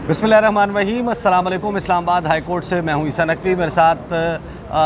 बिस्मिल्लाहिर्रहमानिर्रहीम। अस्सलाम वालेकुम। इस्लामाबाद हाई कोर्ट से मैं हूं ईसा नकवी, मेरे साथ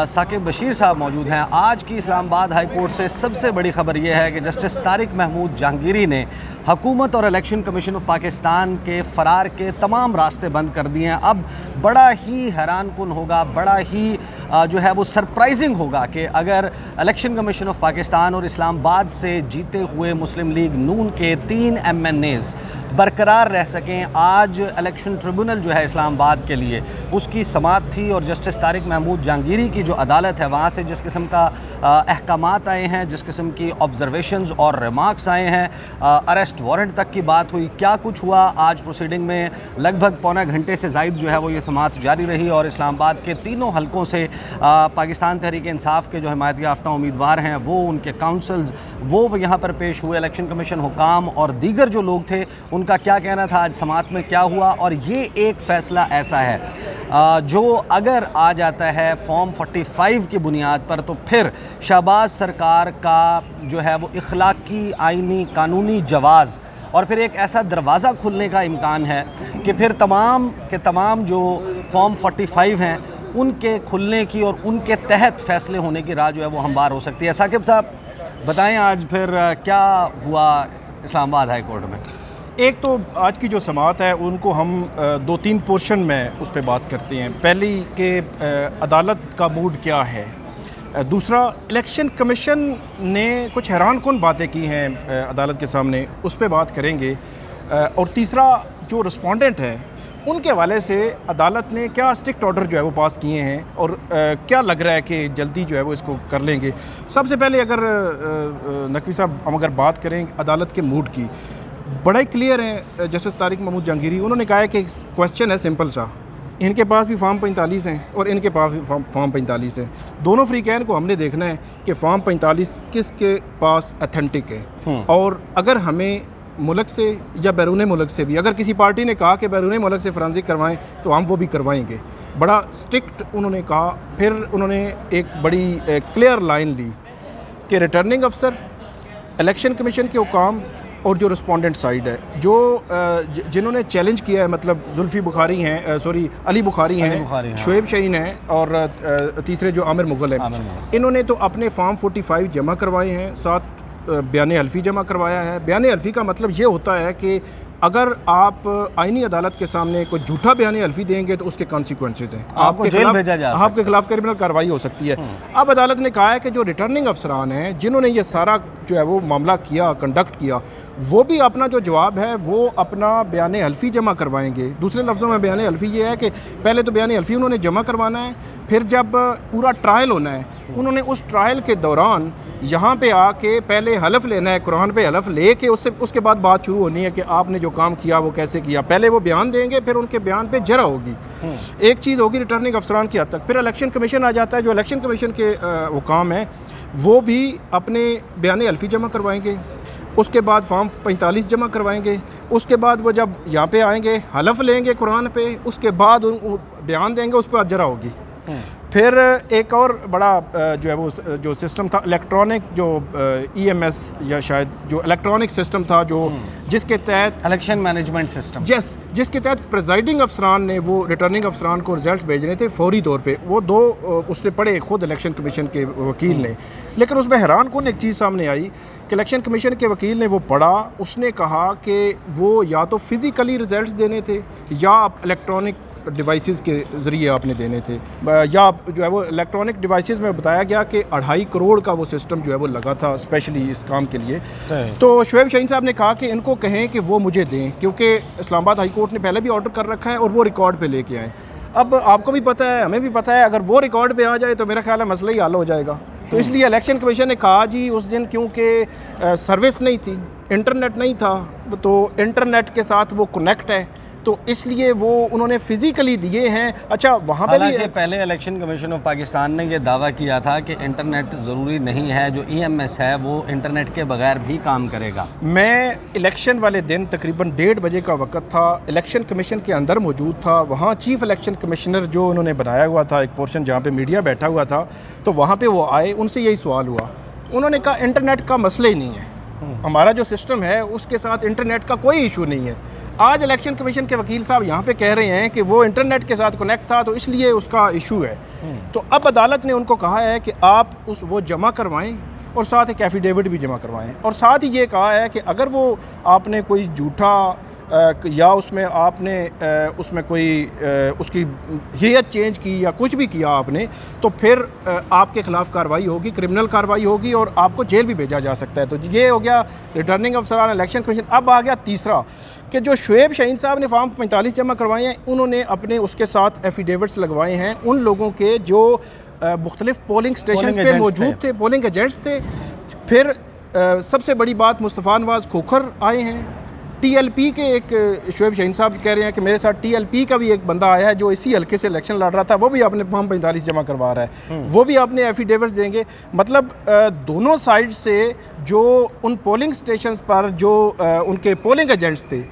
साकिब बशीर साहब मौजूद हैं। आज की इस्लामाबाद हाई कोर्ट से सबसे बड़ी खबर यह है कि जस्टिस तारिक महमूद जहांगीरी ने हुकूमत और इलेक्शन कमीशन ऑफ पाकिस्तान के फ़रार के तमाम रास्ते बंद कर दिए हैं। अब बड़ा ही हैरानकुन होगा, बड़ा ही जो है वो सरप्राइजिंग होगा कि अगर इलेक्शन कमीशन ऑफ पाकिस्तान और इस्लामाबाद से जीते हुए मुस्लिम लीग नून के 3 MNAs बरकरार रह सकें। आज इलेक्शन ट्रिब्यूनल जो है इस्लामाबाद के लिए उसकी समाअत थी और जस्टिस तारिक महमूद जहांगीरी की जो अदालत है वहाँ से जिस किस्म का अहकामात आए हैं, जिस किस्म की ऑब्जर्वेशंस और रिमार्क्स आए हैं, अरेस्ट वारंट तक की बात हुई, क्या कुछ हुआ आज प्रोसीडिंग में। लगभग पौना घंटे से ज़ायद जो है वो ये समाअत जारी रही और इस्लामाबाद के तीनों हलकों से पाकिस्तान तहरीक इंसाफ के जो हिमायत याफ्ता उम्मीदवार हैं वो, उनके काउंसल्स वो यहाँ पर पेश हुए। इलेक्शन कमीशन हुकाम और दीगर जो लोग थे उनका क्या कहना था, आज समाअत में क्या हुआ। और ये एक फ़ैसला ऐसा है जो अगर आ जाता है फॉर्म 45 की बुनियाद पर तो फिर शहबाज सरकार का जो है वो इखलाकी, आइनी, कानूनी जवाज़ और फिर एक ऐसा दरवाज़ा खुलने का इम्कान है कि फिर तमाम के तमाम जो फॉर्म 45 हैं उनके खुलने की और उनके तहत फ़ैसले होने की राह जो है वो हमवार हो सकती है। साकिब साहब बताएं आज फिर क्या हुआ इस्लामाबाद हाई कोर्ट में। एक तो आज की जो समाअत है उनको हम 2-3 पोर्शन में उस पर बात करते हैं। पहली कि अदालत का मूड क्या है, दूसरा इलेक्शन कमीशन ने कुछ हैरानकुन बातें की हैं अदालत के सामने, उस पर बात करेंगे, और तीसरा जो रिस्पोंडेंट है उनके हवाले से अदालत ने क्या स्ट्रिक्ट ऑर्डर जो है वो पास किए हैं और क्या लग रहा है कि जल्दी जो है वो इसको कर लेंगे। सबसे पहले अगर नकवी साहब हम अगर बात करें अदालत के मूड की, बड़ा ही क्लियर है जस्टिस तारिक महमूद जहांगीरी। उन्होंने कहा है कि क्वेश्चन है सिंपल सा, इनके पास भी फॉर्म 45 हैं और इनके पास भी फॉर्म 45 हैं। दोनों फ्रीकैन को हमने देखना है कि फॉर्म 45 किसके पास अथेंटिक है, और अगर हमें मुल्क से या बैरून मुल्क से भी अगर किसी पार्टी ने कहा कि बैरून मुल्क से फॉरेंसिक करवाएं तो हम वो भी करवाएंगे। बड़ा स्ट्रिक्ट उन्होंने कहा। फिर उन्होंने एक बड़ी क्लियर लाइन ली कि रिटर्निंग अफसर, इलेक्शन कमीशन के हुकाम और जो रिस्पोंडेंट साइड है, जो जिन्होंने चैलेंज किया है, मतलब जुल्फ़ी बुखारी हैं, अली बुखारी हैं, शुएब शहीन हैं और तीसरे जो आमिर मुग़ल हैं, इन्होंने तो अपने फॉर्म 45 जमा करवाए हैं, साथ बयान हल्फी जमा करवाया है। बयान हल्फी का मतलब ये होता है कि अगर आप आईनी अदालत के सामने कोई झूठा बयान हल्फी देंगे तो उसके कॉन्सिक्वेंसेज हैं, आपके खिलाफ क्रिमिनल कार्रवाई हो सकती है। अब अदालत ने कहा है कि जो रिटर्निंग अफसरान हैं जिन्होंने ये सारा जो है वो मामला किया, कंडक्ट किया, वो भी अपना जो जवाब है वो अपना बयान हल्फी जमा करवाएंगे। दूसरे लफ्ज़ों में बयान हल्फी ये है कि पहले तो बयान हल्फी उन्होंने जमा करवाना है, फिर जब पूरा ट्रायल होना है उन्होंने उस ट्रायल के दौरान यहाँ पे आके पहले हलफ लेना है, कुरान पे हलफ ले के उसके बाद बात शुरू होनी है कि आपने जो काम किया वो कैसे किया। पहले वो बयान देंगे, फिर उनके बयान पे जरा होगी। एक चीज़ होगी रिटर्निंग अफसरान की हद तक। फिर इलेक्शन कमीशन आ जाता है, जो इलेक्शन कमीशन के वो काम है वो भी अपने बयान हल्फी जमा करवाएंगे, उसके बाद फॉर्म 45 जमा करवाएंगे, उसके बाद वो जब यहाँ पे आएंगे हलफ लेंगे कुरान पे, उसके बाद बयान देंगे, उस पर जरा होगी। फिर एक और बड़ा जो है वो जो सिस्टम था इलेक्ट्रॉनिक, जो EMS या शायद जो इलेक्ट्रॉनिक सिस्टम था जो जिसके तहत इलेक्शन मैनेजमेंट सिस्टम, जिसके तहत प्रिजाइडिंग अफसरान ने वो रिटर्निंग अफसरान को रिजल्ट भेजने थे फौरी तौर पे। वो 2 उसने पढ़े खुद इलेक्शन कमीशन के वकील ने, लेकिन उसमें हैरान कौन एक चीज़ सामने आई कि इलेक्शन कमीशन के वकील ने वो पढ़ा, उसने कहा कि वो या तो फिज़िकली रिजल्ट्स देने थे या इलेक्ट्रॉनिक डिवाइसेस के ज़रिए आपने देने थे, या जो है वो इलेक्ट्रॉनिक डिवाइसेस में बताया गया कि 2.5 करोड़ का वो सिस्टम जो है वो लगा था स्पेशली इस काम के लिए। तो शुएब शहीन साहब ने कहा कि इनको कहें कि वो मुझे दें, क्योंकि इस्लामाबाद हाई कोर्ट ने पहले भी ऑर्डर कर रखा है और वो रिकॉर्ड पे लेके आएँ। अब आपको भी पता है, हमें भी पता है, अगर वो रिकॉर्ड पे आ जाए तो मेरा ख्याल है मसला ही हल हो जाएगा। तो इसलिए इलेक्शन कमीशन ने कहा जी उस दिन क्योंकि सर्विस नहीं थी, इंटरनेट नहीं था, तो इंटरनेट के साथ वो कनेक्ट है, तो इसलिए वो उन्होंने फिज़िकली दिए हैं। अच्छा, वहाँ पे भी पहले इलेक्शन कमीशन ऑफ पाकिस्तान ने ये दावा किया था कि इंटरनेट ज़रूरी नहीं है, जो EMS है वो इंटरनेट के बगैर भी काम करेगा। मैं इलेक्शन वाले दिन तकरीबन 1:30 बजे का वक्त था, इलेक्शन कमीशन के अंदर मौजूद था। वहाँ चीफ़ इलेक्शन कमिश्नर जो उन्होंने बनाया हुआ था एक पोर्शन जहाँ पे मीडिया बैठा हुआ था, तो वहाँ पे वो आए, उनसे यही सवाल हुआ। उन्होंने कहा इंटरनेट का मसला ही नहीं है, हमारा जो सिस्टम है उसके साथ इंटरनेट का कोई इशू नहीं है। आज इलेक्शन कमीशन के वकील साहब यहाँ पे कह रहे हैं कि वो इंटरनेट के साथ कनेक्ट था तो इसलिए उसका इशू है। तो अब अदालत ने उनको कहा है कि आप वो जमा करवाएं और साथ एक एफिडेविट भी जमा करवाएं, और साथ ही ये कहा है कि अगर वो आपने कोई झूठा या उसमें आपने उसमें कोई उसकी हेयत चेंज की या कुछ भी किया आपने, तो फिर आपके ख़िलाफ़ कार्रवाई होगी, क्रिमिनल कार्रवाई होगी और आपको जेल भी भेजा जा सकता है। तो ये हो गया रिटर्निंग अफसरान इलेक्शन कमीशन। अब आ गया तीसरा कि जो शुएब शाहीन साहब ने फॉर्म 45 जमा करवाए हैं, उन्होंने अपने उसके साथ एफिडेविट्स लगवाए हैं उन लोगों के जो मुख्तलिफ पोलिंग स्टेशन पे मौजूद थे, पोलिंग एजेंट्स थे। फिर सबसे बड़ी बात, मुस्तफ़ा नवाज़ खोखर आए हैं, टीएलपी के एक शुएब शाहीन साहब कह रहे हैं कि मेरे साथ टीएलपी का भी एक बंदा आया है जो इसी हल्के से इलेक्शन लड़ रहा था, वो भी आपने फॉर्म 45 जमा करवा रहा है, वो भी आपने एफिडेविट्स देंगे। मतलब दोनों साइड से जो उन पोलिंग स्टेशन पर जो उनके पोलिंग एजेंट्स थे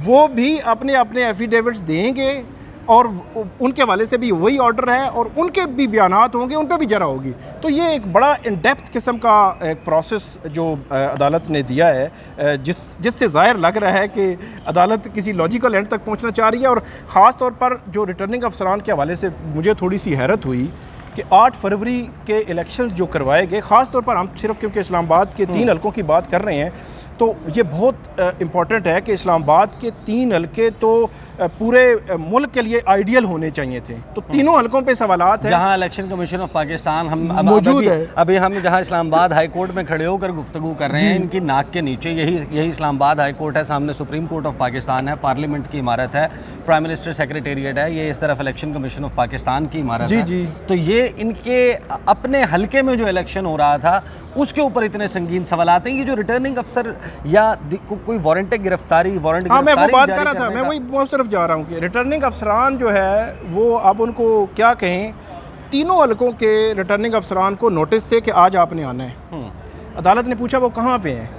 वो भी अपने अपने एफिडेविट्स देंगे और उनके हवाले से भी वही ऑर्डर है और उनके भी बयानात होंगे, उन पर भी जरा होगी। तो ये एक बड़ा इन डेप्थ किस्म का एक प्रोसेस जो अदालत ने दिया है, जिससे ज़ाहिर लग रहा है कि अदालत किसी लॉजिकल एंड तक पहुंचना चाह रही है। और ख़ास तौर पर जो रिटर्निंग अफसरान के हवाले से मुझे थोड़ी सी हैरत हुई कि 8 फरवरी के इलेक्शंस जो करवाए गए, ख़ास तौर पर हम सिर्फ क्योंकि इस्लामाबाद के 3 हलकों की बात कर रहे हैं, तो ये बहुत इम्पॉर्टेंट है कि इस्लामाबाद के 3 हलके तो पूरे मुल्क के लिए आइडियल होने चाहिए थे। तो तीनों हलकों पे सवालात हैं जहां इलेक्शन कमीशन ऑफ पाकिस्तान हम मौजूद है। अभी हम जहां इस्लामाबाद हाई कोर्ट में खड़े होकर गुफ्तगू कर रहे हैं, इनकी नाक के नीचे यही इस्लामाबाद हाई कोर्ट है, सामने सुप्रीम कोर्ट ऑफ पाकिस्तान है, पार्लियामेंट की इमारत है, प्राइम मिनिस्टर सेक्रेटेरिएट है, ये इस तरफ इलेक्शन कमीशन ऑफ पाकिस्तान की इमारत है। जी। तो ये इनके अपने हलके में जो इलेक्शन हो रहा था उसके ऊपर इतने संगीन सवाल आते हैं। ये जो रिटर्निंग अफसर या कोई वारंट गिरफ्तारी हाँ, मैं वो बात कर रहा था, मैं वही बहुत तरफ जा रहा हूँ कि रिटर्निंग अफसरान जो है वो अब उनको क्या कहें, तीनों हलकों के रिटर्निंग अफसरान को नोटिस थे कि आज आपने आना है। अदालत ने पूछा वो कहाँ पे हैं,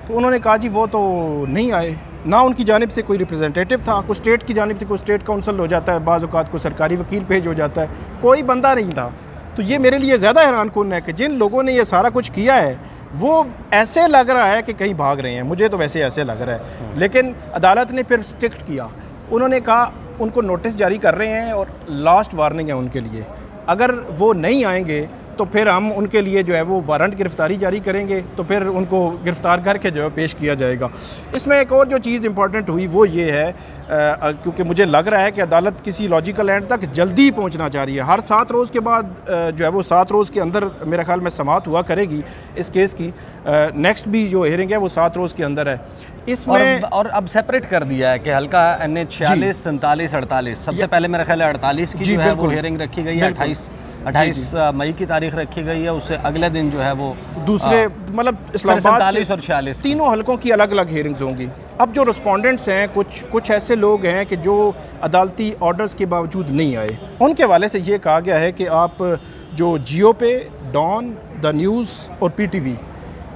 तो उन्होंने कहा जी वो तो नहीं आए, ना उनकी जानिब से कोई रिप्रेजेंटेटिव था, कोई स्टेट की जानिब से कोई स्टेट काउंसिल हो जाता है, बाज़ औक़ात को सरकारी वकील भेज हो जाता है, कोई बंदा नहीं था। तो ये मेरे लिए ज़्यादा हैरान कुन है कि जिन लोगों ने ये सारा कुछ किया है वो ऐसे लग रहा है कि कहीं भाग रहे हैं, मुझे तो वैसे ऐसे लग रहा है। लेकिन अदालत ने फिर स्ट्रिक्ट किया, उन्होंने कहा उनको नोटिस जारी कर रहे हैं और लास्ट वार्निंग है उनके लिए, अगर वो नहीं आएंगे तो फिर हम उनके लिए जो है वो वारंट गिरफ्तारी जारी करेंगे, तो फिर उनको गिरफ़्तार करके जो है पेश किया जाएगा। इसमें एक और जो चीज़ इंपॉर्टेंट हुई वो ये है, क्योंकि मुझे लग रहा है कि अदालत किसी लॉजिकल एंड तक जल्दी पहुंचना चाह रही है। हर 7 रोज़ के बाद जो है वो 7 रोज़ के अंदर मेरे ख्याल में समाअत हुआ करेगी इस केस की। नेक्स्ट भी जो हियरिंग है वो 7 रोज़ के अंदर है। इसमें और अब सेपरेट कर दिया है कि हल्का NA 46, 47, 48, सबसे पहले मेरा ख्याल है 48 की जो है वो हियरिंग रखी गई है, 28 मई की तारीख रखी गई है, उससे अगले दिन जो है वो दूसरे मतलब इस्लामाबाद 47 और 46 तीनों हलकों की अलग अलग हियरिंग्स होंगी। अब जो रिस्पोंडेंट्स हैं, कुछ ऐसे लोग हैं कि जो अदालती ऑर्डर्स के बावजूद नहीं आए, उनके हवाले से ये कहा गया है कि आप जो जियो पे, डॉन, द न्यूज़ और PTV,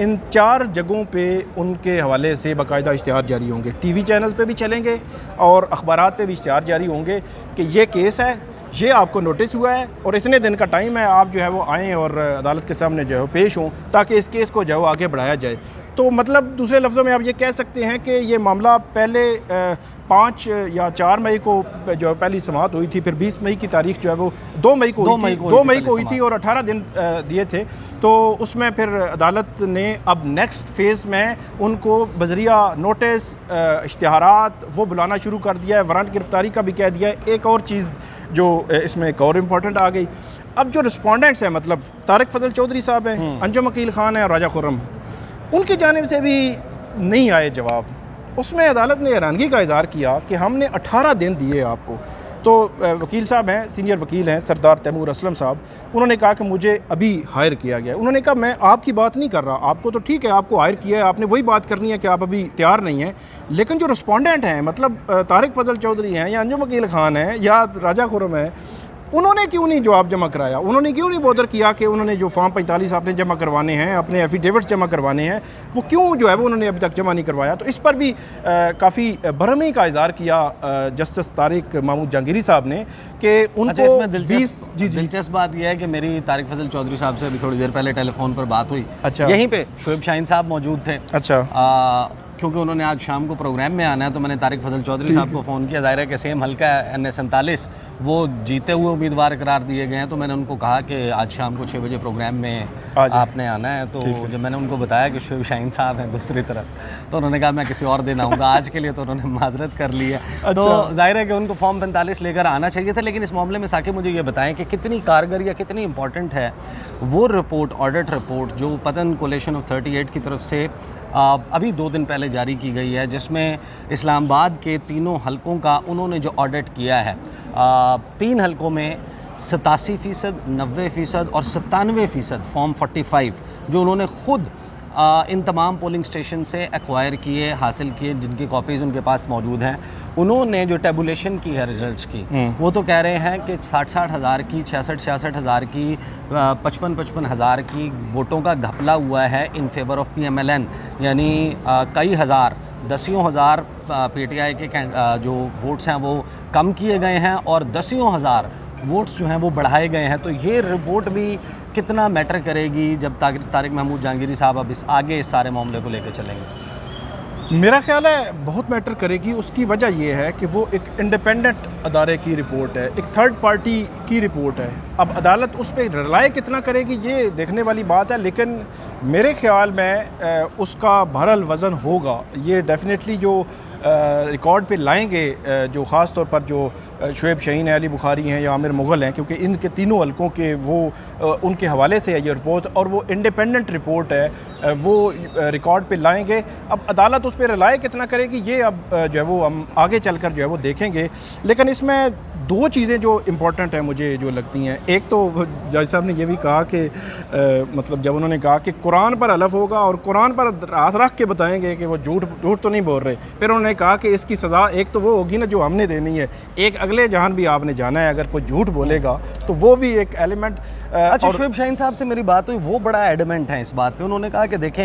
इन 4 जगहों पे उनके हवाले से बाकायदा इश्तिहार जारी होंगे। TV चैनल पे भी चलेंगे और अखबारात पे भी इश्तिहार जारी होंगे कि ये केस है, ये आपको नोटिस हुआ है और इतने दिन का टाइम है, आप जो है वो आएँ और अदालत के सामने जो है पेश हों ताकि इस केस को जो है आगे बढ़ाया जाए। तो मतलब दूसरे लफ्ज़ों में आप ये कह सकते हैं कि ये मामला पहले 5 या 4 मई को जो पहली समाअत हुई थी, फिर 20 मई की तारीख जो है वो 2 मई को हुई थी और 18 दिन दिए थे। तो उसमें फिर अदालत ने अब नेक्स्ट फ़ेज़ में उनको बजरिया नोटिस, इश्तिहारात वो बुलाना शुरू कर दिया है, वारंट गिरफ्तारी का भी कह दिया है। एक और चीज़ जो इसमें एक और इम्पॉर्टेंट आ गई, अब जो रिस्पोंडेंट्स हैं, मतलब तारिक फजल चौधरी साहब हैं, अंजुम अकील ख़ान है और राजा खुर्रम, उनकी जानिब से भी नहीं आए जवाब। उसमें अदालत ने हैरानगी का इज़हार किया कि हमने 18 दिन दिए आपको। तो वकील साहब हैं, सीनियर वकील हैं सरदार तैमूर असलम साहब, उन्होंने कहा कि मुझे अभी हायर किया गया। उन्होंने कहा मैं आपकी बात नहीं कर रहा, आपको तो ठीक है आपको हायर किया है, आपने वही बात करनी है कि आप अभी तैयार नहीं हैं, लेकिन जो रिस्पोंडेंट हैं, मतलब तारिक फजल चौधरी हैं या अंजुम अकील ख़ान हैं या राजा खुर्रम है, उन्होंने क्यों नहीं जवाब जमा कराया? उन्होंने क्यों नहीं बॉदर किया कि उन्होंने जो फॉर्म 45 आपने जमा करवाने हैं, अपने एफिडेविट्स जमा करवाने हैं, वो क्यों जो है वो उन्होंने अभी तक जमा नहीं करवाया? तो इस पर भी काफ़ी बरहमी का इज़हार किया जस्टिस तारिक महमूद जहांगीरी साहब ने कि उनको इसमें दिलचस्प बात यह है कि मेरी तारिक फजल चौधरी साहब से अभी थोड़ी देर पहले टेलीफोन पर बात हुई। अच्छा। यहीं पे शुएब शाहीन साहब मौजूद थे। अच्छा। क्योंकि उन्होंने आज शाम को प्रोग्राम में आना है तो मैंने तारिक फजल चौधरी साहब को फ़ोन किया। ज़ाहिर है कि सेम हल्का NA47 वो जीते हुए उम्मीदवार करार दिए गए हैं, तो मैंने उनको कहा कि आज शाम को 6 बजे प्रोग्राम में आपने आना है। तो जब मैंने उनको बताया कि शुएब शाहीन साहब हैं दूसरी तरफ, तो उन्होंने कहा मैं किसी और दिन आऊँगा, आज के लिए तो उन्होंने माजरत कर ली है। तो ज़ाहिर है कि उनको फॉर्म 45 लेकर आना चाहिए था। लेकिन इस मामले में साकिब मुझे ये बताएं कि कितनी कारगर या कितनी इंपॉर्टेंट है वो रिपोर्ट, ऑडिट रिपोर्ट जो पतन कोलेशन ऑफ 38 की तरफ से अभी 2 दिन पहले जारी की गई है, जिसमें इस्लामाबाद के तीनों हलकों का उन्होंने जो ऑडिट किया है, 3 हलकों में 87%, 90% और 97% फॉर्म 45 जो उन्होंने ख़ुद इन तमाम पोलिंग स्टेशन से एक्वायर किए, हासिल किए, जिनकी कॉपीज़ उनके पास मौजूद हैं। उन्होंने जो टेबुलेशन की है रिजल्ट्स की, वो तो कह रहे हैं कि 60-60 हज़ार की, 66-66 हज़ार की, 55-55 हज़ार की वोटों का घपला हुआ है इन फेवर ऑफ PMLN। यानी कई हज़ार, दसियों हज़ार PTI के जो वोट्स हैं वो कम किए गए हैं और दसियों हज़ार वोट्स जो हैं वो बढ़ाए गए हैं। तो ये रिपोर्ट भी कितना मैटर करेगी जब तारिक महमूद जहांगीरी साहब अब इस सारे मामले को लेकर चलेंगे? मेरा ख्याल है बहुत मैटर करेगी। उसकी वजह यह है कि वो एक इंडिपेंडेंट अदारे की रिपोर्ट है, एक थर्ड पार्टी की रिपोर्ट है। अब अदालत उस पर रिलाय कितना करेगी ये देखने वाली बात है, लेकिन मेरे ख्याल में उसका बहरहाल वज़न होगा। ये डेफिनेटली जो रिकॉर्ड पे लाएंगे, जो ख़ास तौर पर जो शुएब शाहीन है, अली बुखारी हैं या आमिर मुग़ल हैं, क्योंकि इनके तीनों हलकों के वो उनके हवाले से है ये रिपोर्ट और वो इंडिपेंडेंट रिपोर्ट है, वो रिकॉर्ड पे लाएंगे। अब अदालत उस पर रिलाय कितना करेगी ये अब जो है वो हम आगे चलकर जो है वो देखेंगे। लेकिन इसमें 2 चीज़ें जो इम्पोर्टेंट हैं मुझे जो लगती हैं, एक तो जज साहब ने ये भी कहा कि मतलब जब उन्होंने कहा कि कुरान पर हलफ होगा और कुरान पर हाथ रख के बताएंगे कि वो झूठ तो नहीं बोल रहे, फिर उन्होंने कहा कि इसकी सज़ा एक तो वो होगी ना जो हमने देनी है, एक अगले जहान भी आपने जाना है। अगर कोई झूठ बोलेगा तो वो भी एक एलिमेंट। अच्छा, शुएब शाहीन साहब से मेरी बात हुई, वो बड़ा एडमेंट है इस बात पे। उन्होंने कहा कि देखें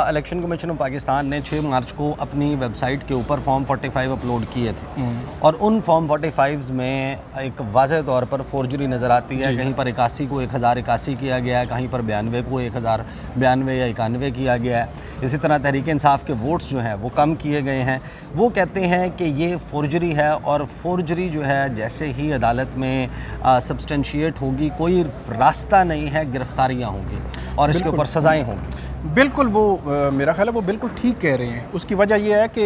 इलेक्शन कमीशन ऑफ पाकिस्तान ने 6 मार्च को अपनी वेबसाइट के ऊपर फॉर्म 45 अपलोड किए थे और उन फॉर्म 45 में एक वाज़ेह तौर पर फोर्जरी नज़र आती है। कहीं पर 81 को 1081 किया गया है, कहीं पर 92 को 1092 या 91 किया गया है। इसी तरह तहरीक इंसाफ के वोट्स जो हैं वो कम किए गए हैं। वो कहते हैं कि ये फोर्जरी है और फोर्जरी जो है जैसे ही अदालत में सब्सटेंशिएट होगी, कोई रास्ता नहीं है, गिरफ्तारियाँ होंगी और इसके ऊपर सज़ाएँ होंगी। बिल्कुल वो मेरा ख्याल है वो बिल्कुल ठीक कह रहे हैं। उसकी वजह यह है कि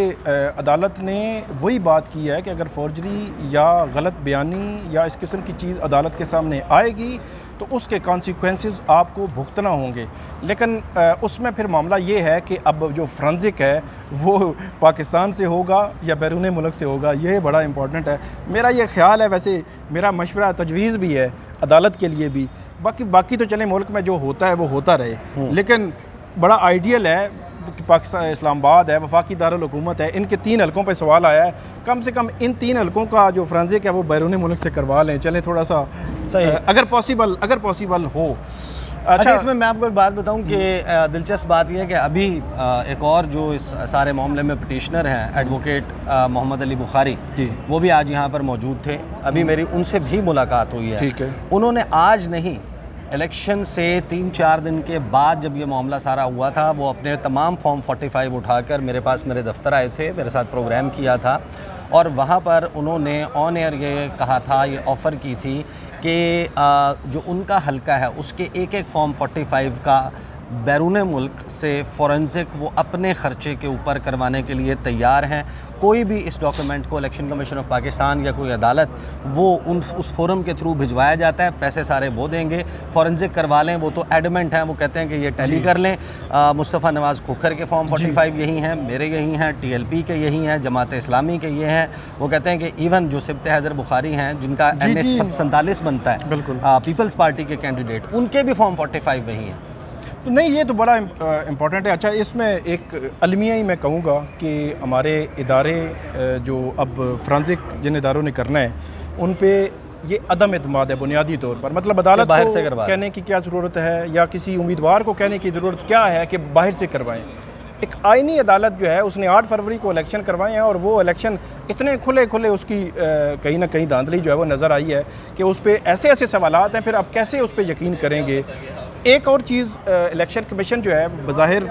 अदालत ने वही बात की है कि अगर फोर्जरी या गलत बयानी या इस किस्म की चीज़ अदालत के सामने आएगी तो उसके कॉन्सिक्वेंसेस आपको भुगतना होंगे। लेकिन उसमें फिर मामला ये है कि अब जो फोरेंसिक है वो पाकिस्तान से होगा या बैरून मुल्क से होगा, ये बड़ा इंपॉर्टेंट है। मेरा ये ख्याल है, वैसे मेरा मशवरा तजवीज़ भी है अदालत के लिए भी, बाकी तो चले मुल्क में जो होता है वो होता रहे, लेकिन बड़ा आइडियल है कि पाकिस्तान इस्लामाबाद है, वफाकी दारुल हुकूमत है, इनके 3 हलकों पे सवाल आया है, कम से कम इन 3 हलकों का जो फोरेंसिक है वो बैरून मुल्क से करवा लें। चलें थोड़ा सा सही अगर पॉसिबल हो। अच्छा, इसमें मैं आपको एक बात बताऊं कि दिलचस्प बात यह है कि अभी एक और जो इस सारे मामले में पिटिशनर हैं, एडवोकेट मोहम्मद अली बुखारी, वो भी आज यहाँ पर मौजूद थे। अभी मेरी उनसे भी मुलाकात हुई है। ठीक है। उन्होंने आज नहीं, इलेक्शन से 3-4 दिन के बाद जब ये मामला सारा हुआ था, वो अपने तमाम फॉर्म 45 उठाकर मेरे पास मेरे दफ्तर आए थे, मेरे साथ प्रोग्राम किया था और वहाँ पर उन्होंने ऑन एयर ये कहा था, ये ऑफ़र की थी कि जो उनका हल्का है उसके एक फॉर्म 45 का बैरून मुल्क से फोरेंसिक वो अपने ख़र्चे के ऊपर करवाने के लिए तैयार हैं। कोई भी इस डॉक्यूमेंट को इलेक्शन कमीशन ऑफ पाकिस्तान या कोई अदालत वो उस फोरम के थ्रू भिजवाया जाता है, पैसे सारे वो देंगे, फोरेंसिक करवा लें। वो तो एडमेंट हैं, वो कहते हैं कि ये टैली कर लें। मुस्तफ़ा नवाज़ खोखर के फॉर्म 45 यही हैं, मेरे यही हैं, TLP के यही हैं, जमात इस्लामी के ये हैं। वो कहते हैं कि इवन जो सिब्त हैदर बुखारी हैं जिनका NA47 बनता है, बिल्कुल पीपल्स पार्टी के कैंडिडेट, उनके भी फॉर्म 45 वही हैं। तो नहीं, ये तो बड़ा इम्पॉर्टेंट है। अच्छा, इसमें एक अलमिया ही मैं कहूँगा कि हमारे इदारे जो अब फोरेंसिक जिन इदारों ने करना है उन पे ये अदम एतमाद है बुनियादी तौर पर। मतलब अदालत को कहने की क्या ज़रूरत है या किसी उम्मीदवार को कहने की ज़रूरत क्या है कि बाहर से करवाएं। एक आइनी अदालत जो है उसने 8 फरवरी को इलेक्शन करवाए हैं और वो इलेक्शन इतने खुले उसकी कहीं ना कहीं धांधली जो है वो नज़र आई है कि उस पर ऐसे सवालात हैं। फिर अब कैसे उस पर यकीन करेंगे? एक और चीज़, इलेक्शन कमीशन जो है बज़ाहिर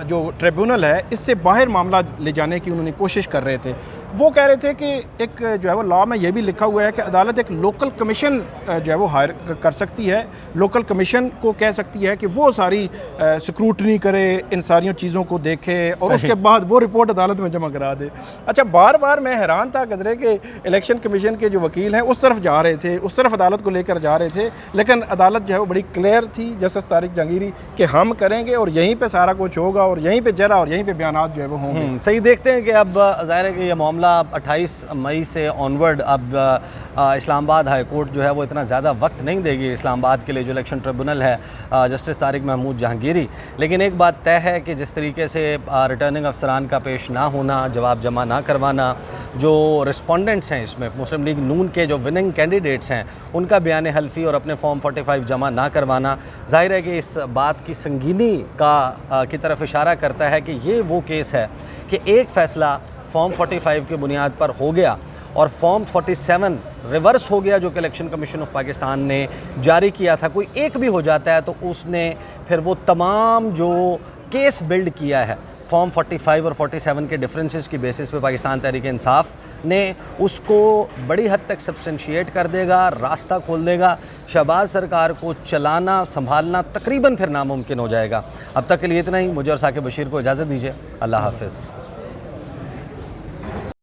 जो ट्रिब्यूनल है इससे बाहर मामला ले जाने की उन्होंने कोशिश कर रहे थे। वो कह रहे थे कि एक जो है वो लॉ में ये भी लिखा हुआ है कि अदालत एक लोकल कमीशन जो है वो हायर कर सकती है, लोकल कमीशन को कह सकती है कि वो सारी स्क्रूटनी करे, इन सारी चीज़ों को देखे और उसके बाद वो रिपोर्ट अदालत में जमा करा दे। अच्छा, बार बार मैं हैरान था कदरे के इलेक्शन कमीशन के जो वकील हैं उस तरफ जा रहे थे, उस तरफ अदालत को लेकर जा रहे थे, लेकिन अदालत जो है वो बड़ी क्लियर थी जस्टिस तारिक जहांगीरी कि हम करेंगे और यहीं पे सारा कुछ होगा और यहीं पे जरा और यहीं पे बयानात जो है वो होंगे। सही देखते हैं कि अब ज़ाहिर है कि ये मामला 28 मई से ऑनवर्ड अब इस्लामाबाद हाई कोर्ट जो है वो इतना ज़्यादा वक्त नहीं देगी इस्लामाबाद के लिए, जो इलेक्शन ट्रिब्यूनल है जस्टिस तारिक महमूद जहांगीरी। लेकिन एक बात तय है कि जिस तरीके से रिटर्निंग अफसरान का पेश ना होना, जवाब जमा ना करवाना, जो रिस्पोंडेंट्स हैं इसमें मुस्लिम लीग नून के जो विनिंग कैंडिडेट्स हैं उनका बयान हल्फी और अपने फॉर्म 45 जमा ना करवाना, जाहिर है कि इस बात की संगीनी की तरफ इशारा करता है कि ये वो केस है कि एक फ़ैसला फॉर्म 45 की बुनियाद पर हो गया और फॉर्म 47 रिवर्स हो गया जो कि इलेक्शन कमीशन ऑफ पाकिस्तान ने जारी किया था। कोई एक भी हो जाता है तो उसने फिर वो तमाम जो केस बिल्ड किया है फॉर्म 45 और 47 के डिफरेंसेस की बेसिस पे पाकिस्तान तहरीक इंसाफ ने, उसको बड़ी हद तक सब्सटेंशिएट कर देगा, रास्ता खोल देगा। शहबाज सरकार को चलाना संभालना तकरीबन फिर नामुमकिन हो जाएगा। अब तक के लिए इतना ही। मुझे और साकिब बशीर को इजाज़त दीजिए। अल्लाह हाफ़िज़।